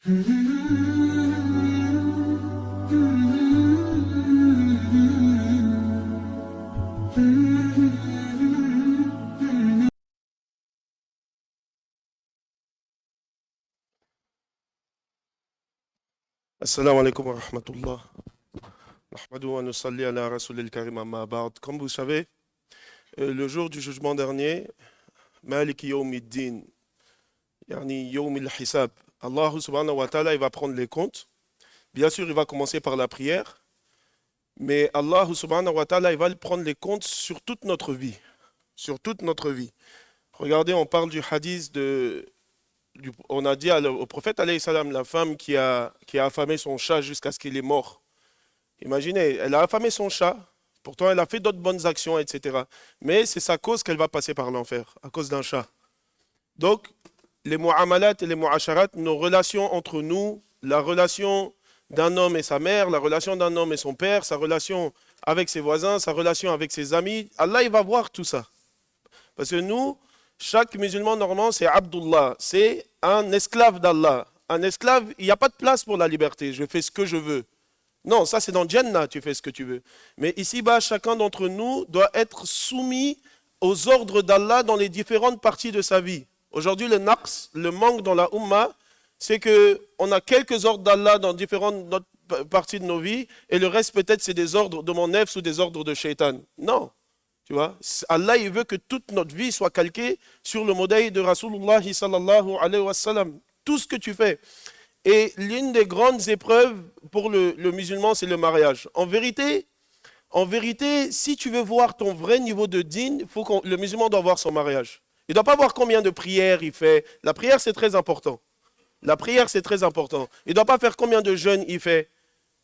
Assalamu alaikum wa rahmatullah. Nahmadu wa nusalli ala rasulil karim amma ba'd. Comme vous savez, le jour du jugement dernier, Maliki yawmiddin, yani yawmil hisab, Allah subhanahu wa ta'ala, il va prendre les comptes. Bien sûr, il va commencer par la prière, mais Allah subhanahu wa ta'ala, il va prendre les comptes sur toute notre vie. Sur toute notre vie. Regardez, on parle du hadith on a dit au prophète alayhi salam, la femme qui a affamé son chat jusqu'à ce qu'il est mort. Imaginez, elle a affamé son chat, pourtant elle a fait d'autres bonnes actions, etc. Mais c'est sa cause qu'elle va passer par l'enfer, à cause d'un chat. Donc, les mu'amalat et les mu'asharat, nos relations entre nous, la relation d'un homme et sa mère, la relation d'un homme et son père, sa relation avec ses voisins, sa relation avec ses amis, Allah il va voir tout ça. Parce que nous, chaque musulman normand, c'est Abdullah, c'est un esclave d'Allah. Un esclave, il n'y a pas de place pour la liberté, je fais ce que je veux. Non, ça c'est dans Jannah, tu fais ce que tu veux. Mais ici-bas, chacun d'entre nous doit être soumis aux ordres d'Allah dans les différentes parties de sa vie. Aujourd'hui, le naqs, le manque dans la Ummah, c'est qu'on a quelques ordres d'Allah dans différentes parties de nos vies, et le reste peut-être c'est des ordres de mon nefs ou des ordres de shaitan. Non. Tu vois, Allah il veut que toute notre vie soit calquée sur le modèle de Rasulullah sallallahu alayhi wa sallam. Tout ce que tu fais. Et l'une des grandes épreuves pour le musulman, c'est le mariage. En vérité, si tu veux voir ton vrai niveau de din, le musulman doit voir son mariage. Il ne doit pas voir combien de prières il fait. La prière, c'est très important. La prière, c'est très important. Il ne doit pas faire combien de jeûnes il fait.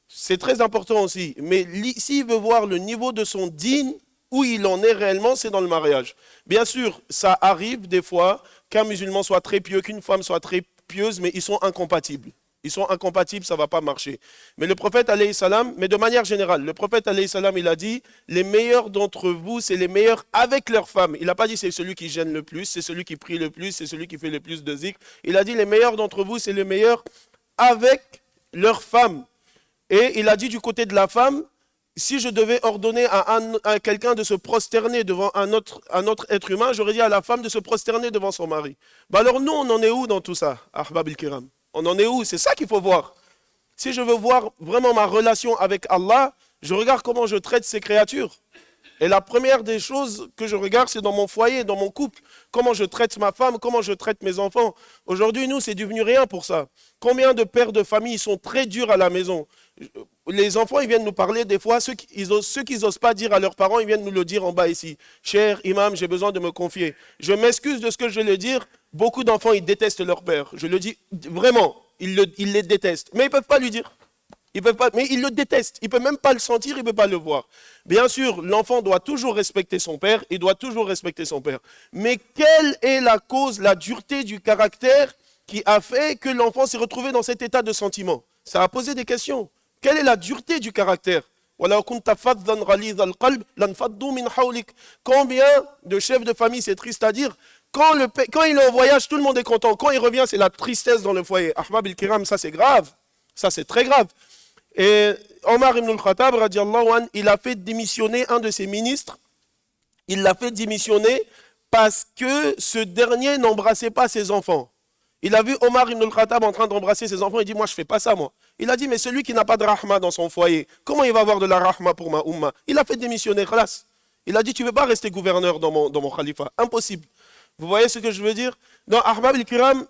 C'est très important aussi. Mais s'il veut voir le niveau de son din, où il en est réellement, c'est dans le mariage. Bien sûr, ça arrive des fois qu'un musulman soit très pieux, qu'une femme soit très pieuse, mais ils sont incompatibles. Ils sont incompatibles, ça ne va pas marcher. Mais le prophète, alayhi salam, mais de manière générale, le prophète, alayhi salam, il a dit, les meilleurs d'entre vous, c'est les meilleurs avec leurs femmes. Il n'a pas dit c'est celui qui gêne le plus, c'est celui qui prie le plus, c'est celui qui fait le plus de zikr. Il a dit, les meilleurs d'entre vous, c'est les meilleurs avec leurs femmes. Et il a dit du côté de la femme, si je devais ordonner à quelqu'un de se prosterner devant un autre être humain, j'aurais dit à la femme de se prosterner devant son mari. Bah alors nous, on en est où dans tout ça, Ahbab al-Kiram? On en est où? C'est ça qu'il faut voir. Si je veux voir vraiment ma relation avec Allah, je regarde comment je traite ces créatures. Et la première des choses que je regarde, c'est dans mon foyer, dans mon couple. Comment je traite ma femme, comment je traite mes enfants. Aujourd'hui, nous, c'est devenu rien pour ça. Combien de pères de famille sont très durs à la maison? Les enfants, ils viennent nous parler des fois, ceux qu'ils n'osent pas dire à leurs parents, ils viennent nous le dire en bas ici. Cher imam, j'ai besoin de me confier. Je m'excuse de ce que je vais le dire. Beaucoup d'enfants, ils détestent leur père. Je le dis vraiment, ils les détestent. Mais ils ne peuvent pas lui dire. Mais ils le détestent. Il ne peut même pas le sentir, il ne peut pas le voir. Bien sûr, l'enfant doit toujours respecter son père, il doit toujours respecter son père. Mais quelle est la cause, la dureté du caractère qui a fait que l'enfant s'est retrouvé dans cet état de sentiment? Ça a posé des questions. Quelle est la dureté du caractère? Combien de chefs de famille, c'est triste à dire, quand il est en voyage, tout le monde est content. Quand il revient, c'est la tristesse dans le foyer. Ahbab al-Kiram, ça c'est grave. Ça c'est très grave. Et Omar ibn al-Khattab, il a fait démissionner un de ses ministres. Il l'a fait démissionner parce que ce dernier n'embrassait pas ses enfants. Il a vu Omar ibn al-Khattab en train d'embrasser ses enfants. Il dit, moi je ne fais pas ça, moi. Il a dit, mais celui qui n'a pas de rahma dans son foyer, comment il va avoir de la rahma pour ma umma? Il a fait démissionner, khalas. Il a dit, tu ne veux pas rester gouverneur dans mon khalifa. Impossible. Vous voyez ce que je veux dire? Dans Ahbab al-Kiram,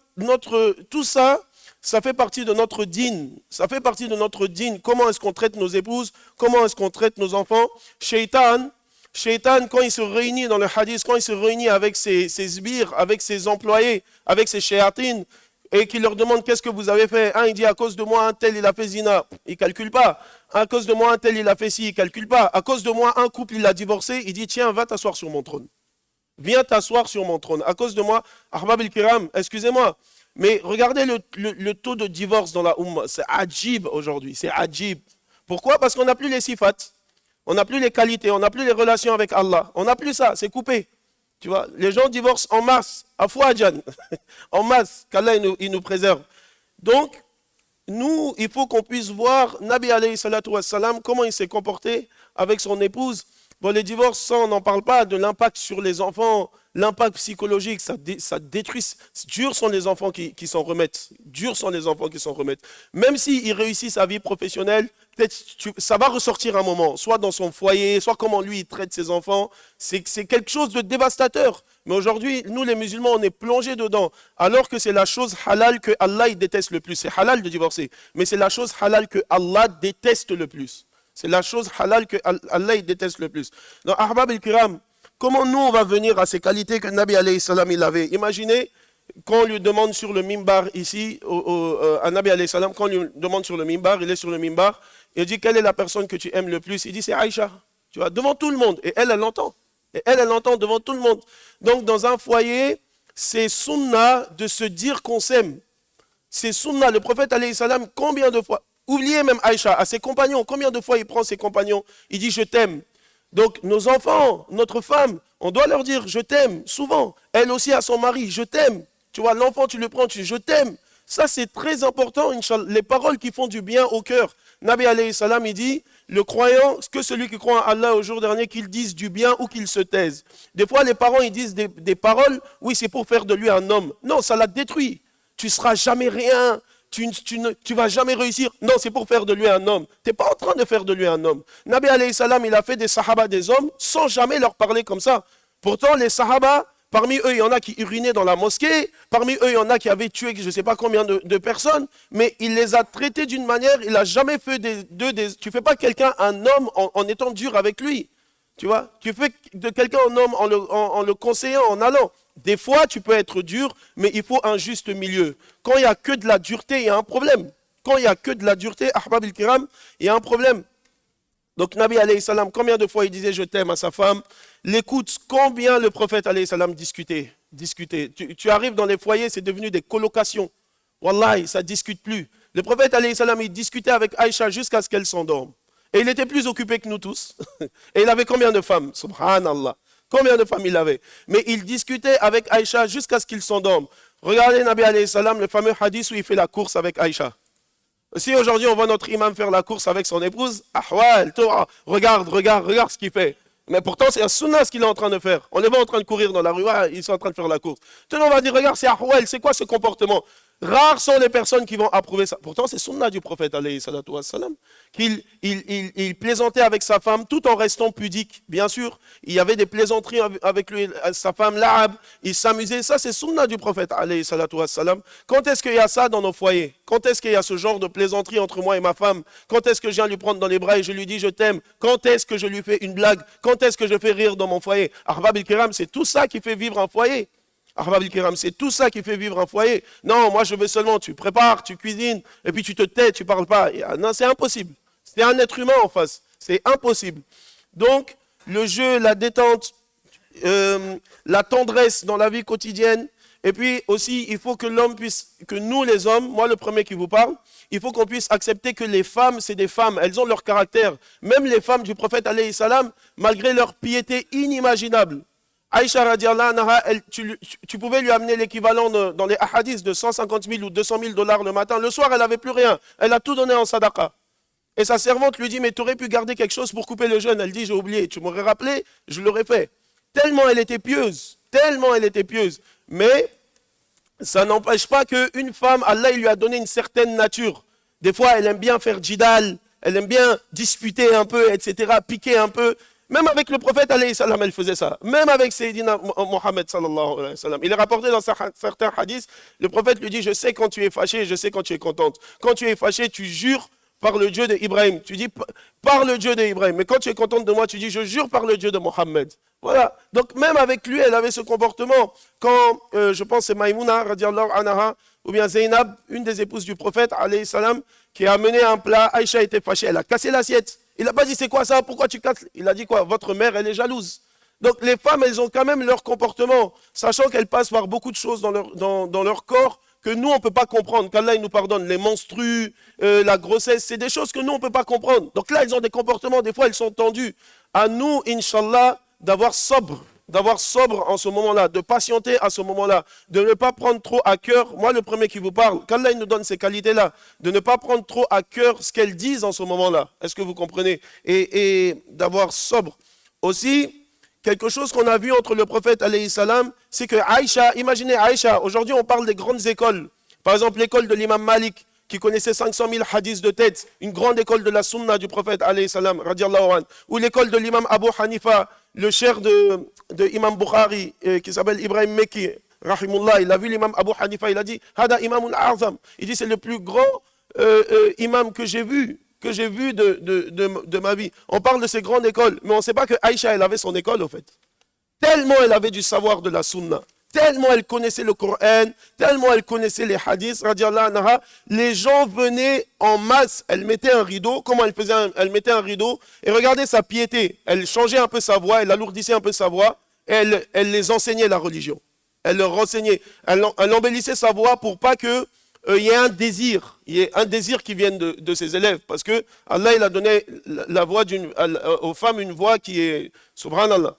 tout ça, ça fait partie de notre dîn. Ça fait partie de notre dîn. Comment est-ce qu'on traite nos épouses? Comment est-ce qu'on traite nos enfants? Shaitan, quand il se réunit dans le hadith, quand il se réunit avec ses sbires, avec ses employés, avec ses shayatines, et qu'il leur demande qu'est-ce que vous avez fait. Un, il dit à cause de moi, un tel, il a fait zina. Il ne calcule pas. À cause de moi, un tel, il a fait ci. Il ne calcule pas. À cause de moi, un couple, il a divorcé. Il dit, tiens, va t'asseoir sur mon trône. Viens t'asseoir sur mon trône. À cause de moi, Ahbab al-Kiram, excusez-moi, mais regardez le taux de divorce dans la Ummah. C'est adjib aujourd'hui. C'est adjib. Pourquoi? Parce qu'on n'a plus les sifat. On n'a plus les qualités. On n'a plus les relations avec Allah. On n'a plus ça. C'est coupé. Tu vois, les gens divorcent en masse, à Fouadjan, en masse, qu'Allah il nous préserve. Donc, nous, il faut qu'on puisse voir Nabi alayhi salatu wassalam, comment il s'est comporté avec son épouse. Bon, les divorces, ça, on n'en parle pas, de l'impact sur les enfants, l'impact psychologique, ça détruit. Durs sont les enfants qui s'en remettent. Durs sont les enfants qui s'en remettent. Même s'il réussit sa vie professionnelle, peut-être ça va ressortir un moment, soit dans son foyer, soit comment lui il traite ses enfants. C'est quelque chose de dévastateur. Mais aujourd'hui, nous les musulmans, on est plongés dedans, alors que c'est la chose halal que Allah il déteste le plus. C'est halal de divorcer, mais c'est la chose halal que Allah déteste le plus. C'est la chose halal que Allah il déteste le plus. Donc, Ahbab al-Kiram, comment nous on va venir à ces qualités que Nabi alayhi salam il avait? Imaginez quand on lui demande sur le mimbar ici, à Nabi alayhi salam, quand on lui demande sur le mimbar, il est sur le mimbar, il dit quelle est la personne que tu aimes le plus? Il dit c'est Aïcha, tu vois, devant tout le monde. Et elle l'entend. Et elle l'entend devant tout le monde. Donc dans un foyer, c'est sunna de se dire qu'on s'aime. C'est sunna. Le prophète alayhi salam, combien de fois, oubliez même Aïcha, à ses compagnons, combien de fois il prend ses compagnons, il dit je t'aime. Donc nos enfants, notre femme, on doit leur dire je t'aime, souvent. Elle aussi à son mari, je t'aime. Tu vois, l'enfant, tu le prends, tu dis je t'aime. Ça, c'est très important, Inch'Allah. Les paroles qui font du bien au cœur. Nabi alayhi salam, il dit, le croyant, que celui qui croit en Allah au jour dernier, qu'il dise du bien ou qu'il se taise. Des fois, les parents, ils disent des paroles, oui, c'est pour faire de lui un homme. Non, ça l'a détruit. Tu ne seras jamais rien. Tu vas jamais réussir. Non, c'est pour faire de lui un homme. Tu n'es pas en train de faire de lui un homme. Nabi alayhi salam, il a fait des sahaba des hommes sans jamais leur parler comme ça. Pourtant, les sahaba, parmi eux, il y en a qui urinaient dans la mosquée. Parmi eux, il y en a qui avaient tué je ne sais pas combien de personnes. Mais il les a traités d'une manière, il n'a jamais fait tu ne fais pas quelqu'un un homme en étant dur avec lui. Tu vois, tu fais de quelqu'un un homme en le conseillant, en allant. Des fois, tu peux être dur, mais il faut un juste milieu. Quand il n'y a que de la dureté, il y a un problème. Quand il n'y a que de la dureté, Ahbab al-Kiram, il y a un problème. Donc, Nabi alayhi salam, combien de fois il disait je t'aime à sa femme? L'écoute, combien le prophète alayhi salam discutait. Tu arrives dans les foyers, c'est devenu des colocations. Wallahi, ça ne discute plus. Le prophète alayhi salam, il discutait avec Aïcha jusqu'à ce qu'elle s'endorme. Et il était plus occupé que nous tous. Et il avait combien de femmes? Subhanallah. Combien de femmes il avait? Mais il discutait avec Aïcha jusqu'à ce qu'il s'endorme. Regardez Nabi alayhi salam, le fameux hadith où il fait la course avec Aïcha. Si aujourd'hui on voit notre imam faire la course avec son épouse, ahwal, regarde ce qu'il fait. Mais pourtant c'est un sunnah ce qu'il est en train de faire. On n'est pas en train de courir dans la rue, ils sont en train de faire la course. Tout le monde va dire, regarde c'est ahwal, c'est quoi ce comportement? Rares sont les personnes qui vont approuver ça. Pourtant c'est sunnah du prophète alayhi salatu wassalam, qu'il il plaisantait avec sa femme tout en restant pudique. Bien sûr, il y avait des plaisanteries avec lui, sa femme l'arabe, il s'amusait. Ça c'est sunnah du prophète alayhi salatu wassalam. Quand est-ce qu'il y a ça dans nos foyers? Quand est-ce qu'il y a ce genre de plaisanterie entre moi et ma femme? Quand est-ce que je viens lui prendre dans les bras et je lui dis je t'aime? Quand est-ce que je lui fais une blague? Quand est-ce que je fais rire dans mon foyer? Ahbab al-Kiram, c'est tout ça qui fait vivre un foyer. Ahbab al-Kiram, c'est tout ça qui fait vivre un foyer. Non, moi je veux seulement, tu prépares, tu cuisines, et puis tu te tais, tu ne parles pas. Non, c'est impossible. C'est un être humain en face. C'est impossible. Donc, le jeu, la détente, la tendresse dans la vie quotidienne, et puis aussi, il faut que l'homme puisse, que nous les hommes, moi le premier qui vous parle, il faut qu'on puisse accepter que les femmes, c'est des femmes, elles ont leur caractère. Même les femmes du prophète alayhi salam, malgré leur piété inimaginable. Aïcha radiallahu anha, tu pouvais lui amener l'équivalent dans les hadiths de 150 000 ou 200 000 dollars le matin. Le soir, elle n'avait plus rien. Elle a tout donné en sadaqa. Et sa servante lui dit, mais tu aurais pu garder quelque chose pour couper le jeûne. Elle dit, j'ai oublié. Tu m'aurais rappelé, je l'aurais fait. Tellement elle était pieuse. Tellement elle était pieuse. Mais ça n'empêche pas qu'une femme, Allah il lui a donné une certaine nature. Des fois, elle aime bien faire djidal. Elle aime bien disputer un peu, etc., piquer un peu. Même avec le prophète, alayhi salam, elle faisait ça. Même avec Sayyidina Mohammed, sallallahu alayhi wa sallam. Il est rapporté dans certains hadiths, le prophète lui dit, je sais quand tu es fâché, je sais quand tu es contente. Quand tu es fâché, tu jures par le Dieu d'Ibrahim. Tu dis, par le Dieu d'Ibrahim. Mais quand tu es contente de moi, tu dis, je jure par le Dieu de Mohammed. Voilà. Donc même avec lui, elle avait ce comportement. Quand, je pense, c'est Maïmouna, radiallahu anha, ou bien Zainab, une des épouses du prophète, alayhi salam, qui a amené un plat, Aïcha était fâchée, elle a cassé l'assiette. Il n'a pas dit c'est quoi ça, pourquoi tu casses? Il a dit quoi? Votre mère, elle est jalouse. Donc les femmes, elles ont quand même leur comportement, sachant qu'elles passent par beaucoup de choses dans leur corps que nous, on ne peut pas comprendre. Qu'Allah il nous pardonne, les menstrues, la grossesse, c'est des choses que nous, on ne peut pas comprendre. Donc là, elles ont des comportements, des fois, elles sont tendues. À nous, Inch'Allah, d'avoir sobre, d'avoir sobre en ce moment-là, de patienter à ce moment-là, de ne pas prendre trop à cœur, moi le premier qui vous parle, qu'Allah nous donne ces qualités-là, de ne pas prendre trop à cœur ce qu'elles disent en ce moment-là. Est-ce que vous comprenez? Et d'avoir sobre. Aussi, quelque chose qu'on a vu entre le prophète alayhi salam, c'est que Aïcha, imaginez Aïcha, aujourd'hui on parle des grandes écoles. Par exemple l'école de l'imam Malik, qui connaissait 500 000 hadiths de tête, une grande école de la sunna du prophète alayhi salam, radiallahu anhu, ou l'école de l'imam Abu Hanifa, le cher de Imam Bukhari, qui s'appelle Ibrahim Mekki, rahimullah, il a vu l'imam Abu Hanifa, il a dit, Hada imamun a'zam. Il dit, c'est le plus grand imam que j'ai vu de ma vie. On parle de ces grandes écoles, mais on ne sait pas que Aïcha, elle avait son école, au fait. Tellement elle avait du savoir de la sunna, tellement elle connaissait le Coran, tellement elle connaissait les hadiths, radiallahu anha, les gens venaient en masse, elle mettait un rideau, comment elle faisait elle mettait un rideau, et regardez sa piété, elle changeait un peu sa voix, elle alourdissait un peu sa voix, et elle les enseignait la religion. Elle leur renseignait, elle embellissait sa voix pour pas que il y ait un désir qui vienne de ses élèves, parce que Allah il a donné la voix aux femmes une voix qui est subhanallah.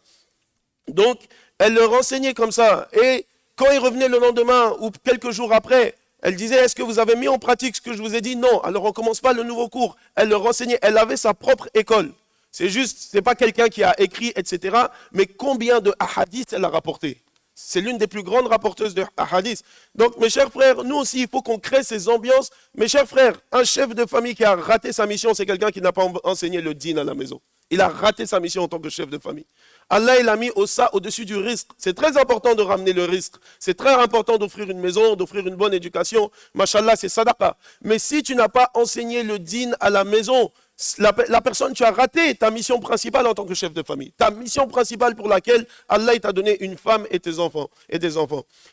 Donc elle leur enseignait comme ça, et quand ils revenaient le lendemain ou quelques jours après, elle disait, est-ce que vous avez mis en pratique ce que je vous ai dit? Non, alors on ne commence pas le nouveau cours. Elle leur enseignait, elle avait sa propre école. C'est juste, ce n'est pas quelqu'un qui a écrit, etc. Mais combien de hadiths elle a rapporté? C'est l'une des plus grandes rapporteuses de hadiths. Donc, mes chers frères, nous aussi, il faut qu'on crée ces ambiances. Mes chers frères, un chef de famille qui a raté sa mission, c'est quelqu'un qui n'a pas enseigné le dîn à la maison. Il a raté sa mission en tant que chef de famille. Allah, il a mis ça au-dessus du risque. C'est très important de ramener le risque. C'est très important d'offrir une maison, d'offrir une bonne éducation. Mashallah, c'est sadaqa. Mais si tu n'as pas enseigné le dîn à la maison, la personne, tu as raté ta mission principale en tant que chef de famille. Ta mission principale pour laquelle Allah t'a donné une femme et tes enfants.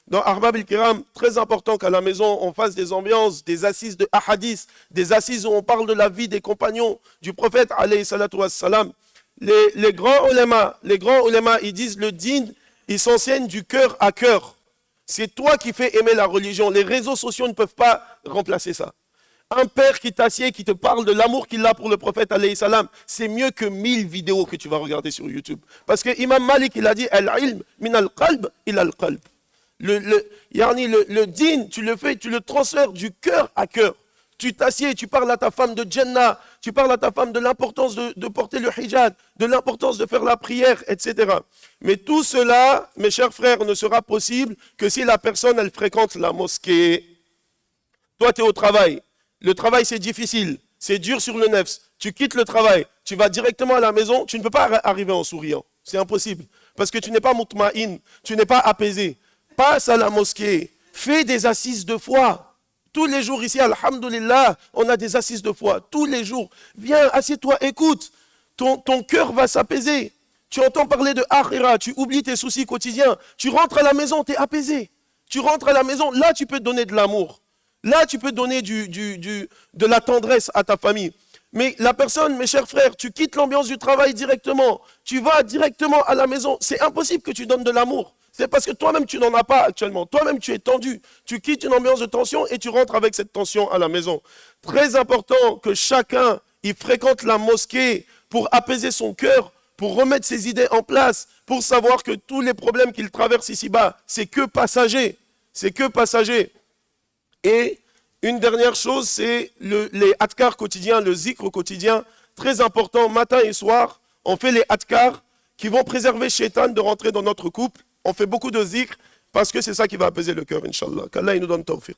Dans Ahbab al-Kiram, très important qu'à la maison, on fasse des ambiances, des assises de ahadith, des assises où on parle de la vie des compagnons du prophète, alayhi salatu wassalam. Les grands ulémas, ils disent le dîn, ils s'enseignent du cœur à cœur. C'est toi qui fais aimer la religion. Les réseaux sociaux ne peuvent pas remplacer ça. Un père qui t'assied, qui te parle de l'amour qu'il a pour le prophète, alayhi salam, c'est mieux que 1000 vidéos que tu vas regarder sur YouTube. Parce que Imam Malik, il a dit, al-ilm min al-qalb ila al-qalb. Le dîn, tu le transfères du cœur à cœur. Tu t'assieds, tu parles à ta femme de Jannah, tu parles à ta femme de l'importance de porter le hijab, de l'importance de faire la prière, etc. Mais tout cela, mes chers frères, ne sera possible que si la personne, elle fréquente la mosquée. Toi, tu es au travail. Le travail, c'est difficile. C'est dur sur le nefs. Tu quittes le travail. Tu vas directement à la maison. Tu ne peux pas arriver en souriant. C'est impossible. Parce que tu n'es pas mutma'in. Tu n'es pas apaisé. Passe à la mosquée. Fais des assises de foi. Tous les jours ici, alhamdoulilah, on a des assises de foi. Tous les jours. Viens, assieds-toi, écoute. Ton cœur va s'apaiser. Tu entends parler de akhira. Tu oublies tes soucis quotidiens. Tu rentres à la maison, tu es apaisé. Tu rentres à la maison. Là, tu peux donner de l'amour. Là, tu peux donner de la tendresse à ta famille. Mais la personne, mes chers frères, tu quittes l'ambiance du travail directement. Tu vas directement à la maison. C'est impossible que tu donnes de l'amour. C'est parce que toi-même, tu n'en as pas actuellement. Toi-même, tu es tendu. Tu quittes une ambiance de tension et tu rentres avec cette tension à la maison. Très important que chacun, il fréquente la mosquée pour apaiser son cœur, pour remettre ses idées en place, pour savoir que tous les problèmes qu'il traverse ici-bas, c'est que passager. C'est que passager. Et une dernière chose, c'est les adkars quotidiens, le zikr quotidien, très important, matin et soir, on fait les adkars qui vont préserver Shaitan de rentrer dans notre couple. On fait beaucoup de zikr parce que c'est ça qui va apaiser le cœur, Inch'Allah. Qu'Allah nous donne tawfiq.